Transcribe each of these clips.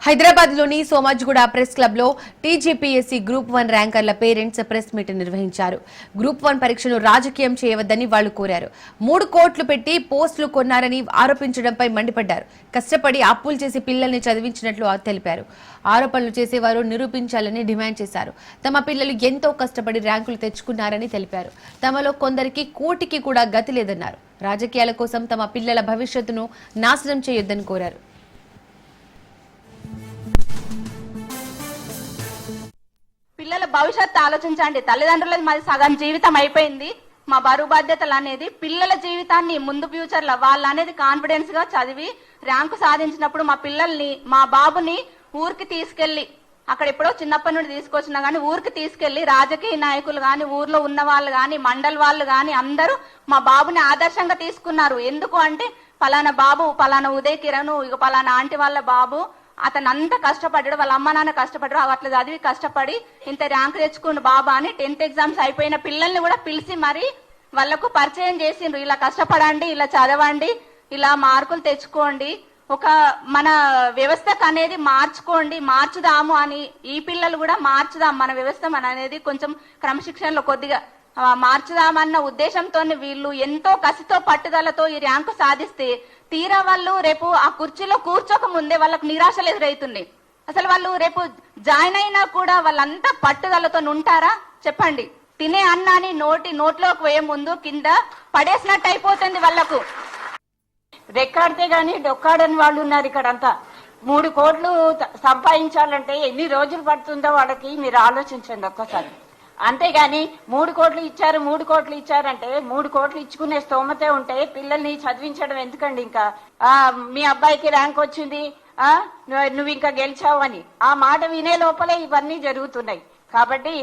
హైదరాబాద్ లోని Somajiguda press club లో TGPSC group 1 ర్యాంకర్ల పేరెంట్స్ ప్రెస్ మీట్ నిర్వహించారు. గ్రూప్ 1 పరీక్షను రాజకీయం చేయవద్దని వాళ్లు కోరారు. 3 కోట్లు పెట్టి పోస్టులు కొన్నారని ఆరోపించడంపై మండిపడ్డారు. కష్టపడి అప్పులు చేసి పిల్లల్ని చదివించినట్లు తెలిపారు. ఆరోపణలు చేసేవారు నిరూపించాలని డిమాండ్ చేశారు. తమ పిల్లలు ఎంతో కష్టపడి ర్యాంకులు తెచ్చుకున్నారని తెలిపారు. తమలో కొందరికి కోటికి కూడా గతి లేదన్నారు. రాజకీయాల కోసం తమ పిల్లల భవిష్యత్తును నాశనం చేయొద్దని కోరారు. పిల్లల భవిష్యత్తు ఆలోచించండి. తల్లిదండ్రులది మాది సగం జీవితం అయిపోయింది. మా బరువు బాధ్యతలు అనేది పిల్లల జీవితాన్ని ముందు ఫ్యూచర్ లో వాళ్ళు అనేది కాన్ఫిడెన్స్ గా చదివి ర్యాంకు సాధించినప్పుడు మా పిల్లల్ని మా బాబుని ఊరికి తీసుకెళ్లి అక్కడ ఎప్పుడో చిన్నప్పటి నుండి తీసుకొచ్చినా గానీ ఊరికి తీసుకెళ్లి రాజకీయ నాయకులు గాని ఊర్లో ఉన్న వాళ్ళు గాని మండల్ వాళ్ళు గాని అందరూ మా బాబుని ఆదర్శంగా తీసుకున్నారు. ఎందుకు అంటే పలానా బాబు పలానా ఉదయ్ కిరణ్ ఇక పలానా ఆంటీ వాళ్ళ బాబు అతను అంత కష్టపడ్డాడు, వాళ్ళ అమ్మ నాన్న కష్టపడ్డాడు, అట్లా చదివి కష్టపడి ఇంత ర్యాంక్ తెచ్చుకున్న బాబా అని 10th ఎగ్జామ్స్ అయిపోయిన పిల్లల్ని కూడా పిలిచి మరి వాళ్లకు పరిచయం చేసిండ్రు. ఇలా కష్టపడండి, ఇలా చదవండి, ఇలా మార్కులు తెచ్చుకోండి, ఒక మన వ్యవస్థకు అనేది మార్చుదాము అని ఈ పిల్లలు కూడా మార్చుదాం మన వ్యవస్థ మన అనేది కొంచెం క్రమశిక్షణలో కొద్దిగా మార్చుదామన్న ఉద్దేశంతో వీళ్ళు ఎంతో కసితో పట్టుదలతో ఈ ర్యాంకు సాధిస్తే తీరా వాళ్ళు రేపు ఆ కుర్చీలో కూర్చోక ముందే వాళ్ళకు నిరాశలు ఎదురవుతుంది. అసలు వాళ్ళు రేపు జాయిన్ అయినా కూడా వాళ్ళంతా పట్టుదలతో ఉంటారా చెప్పండి? తినే అన్నాన్ని నోట్లోకి పోయే ముందు కింద పడేసినట్టు అయిపోతుంది వాళ్ళకు. రెక్కాడితే గాని డొక్కాడని వాళ్ళు ఉన్నారు ఇక్కడంతా. 3 కోట్లు సంపాదించాలంటే ఎన్ని రోజులు పడుతుందో వాళ్ళకి మీరు ఆలోచించండి ఒక్కసారి. అంతేగాని 3 కోట్లు ఇచ్చారంటే 3 కోట్లు ఇచ్చుకునే స్తోమతే ఉంటే పిల్లల్ని చదివించడం ఎందుకండి? ఇంకా మీ అబ్బాయికి ర్యాంక్ వచ్చింది, నువ్వు ఇంకా గెలిచావు అని ఆ మాట వినే లోపలే ఇవన్నీ జరుగుతున్నాయి. కాబట్టి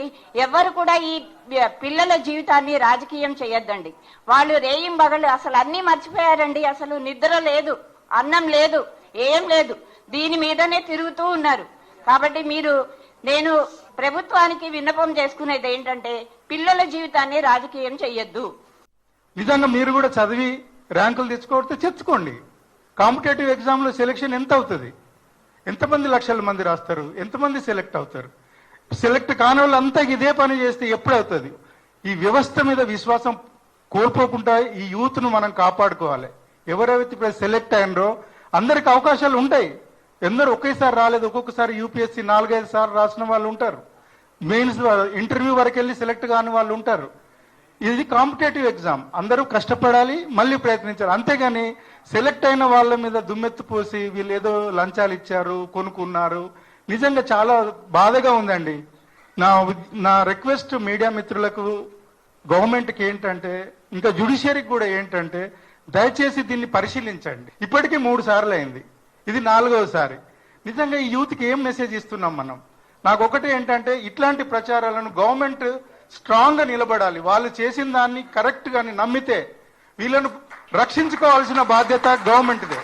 ఎవరు కూడా ఈ పిల్లల జీవితాన్ని రాజకీయం చేయొద్దండి. వాళ్ళు రేయింబగళ్ళు అసలు అన్ని మర్చిపోయారండి. అసలు నిద్ర లేదు, అన్నం లేదు, ఏం లేదు, దీని మీదనే తిరుగుతూ ఉన్నారు. కాబట్టి నేను ప్రభుత్వానికి విన్నపం చేసుకునేది ఏంటంటే పిల్లల జీవితాన్ని రాజకీయం చెయ్యొద్దు. నిజంగా మీరు కూడా చదివి ర్యాంకులు తెచ్చుకోండి. కాంపిటేటివ్ ఎగ్జామ్ లో సెలెక్షన్ ఎంత అవుతుంది? ఎంతమంది లక్షల మంది రాస్తారు? ఎంతమంది సెలెక్ట్ అవుతారు? సెలెక్ట్ కాని వాళ్ళు అంతా ఇదే పని చేస్తే ఎప్పుడు అవుతుంది? ఈ వ్యవస్థ మీద విశ్వాసం కోల్పోకుండా ఈ యూత్ ను మనం కాపాడుకోవాలి. ఎవరైతే ఇప్పుడు సెలెక్ట్ అయినరో అందరికి అవకాశాలు ఉంటాయి. ఎందరూ ఒకేసారి రాలేదు, ఒక్కొక్కసారి యూపీఎస్సీ 4-5 సార్లు రాసిన వాళ్ళు ఉంటారు. మెయిన్స్ ఇంటర్వ్యూ వరకు వెళ్ళి సెలెక్ట్ కాని వాళ్ళు ఉంటారు. ఇది కాంపిటేటివ్ ఎగ్జామ్, అందరూ కష్టపడాలి, మళ్ళీ ప్రయత్నించాలి. అంతేగాని సెలెక్ట్ అయిన వాళ్ళ మీద దుమ్మెత్తు పోసి వీళ్ళు ఏదో లంచాలు ఇచ్చారు, కొనుక్కున్నారు, నిజంగా చాలా బాధగా ఉందండి. నా రిక్వెస్ట్ మీడియా మిత్రులకు, గవర్నమెంట్కి ఏంటంటే, ఇంకా జ్యుడిషియరీకి కూడా ఏంటంటే, దయచేసి దీన్ని పరిశీలించండి. ఇప్పటికీ 3 సార్లు అయింది, ఇది 4వసారి. నిజంగా ఈ యూత్కి ఏం మెసేజ్ ఇస్తున్నాం మనం? నాకు ఒకటి ఏంటంటే, ఇట్లాంటి ప్రచారాలను గవర్నమెంట్ స్ట్రాంగ్ గా నిలబడాలి. వాళ్ళు చేసిన దాన్ని కరెక్ట్ గా నమ్మితే వీళ్ళను రక్షించుకోవాల్సిన బాధ్యత గవర్నమెంట్దే.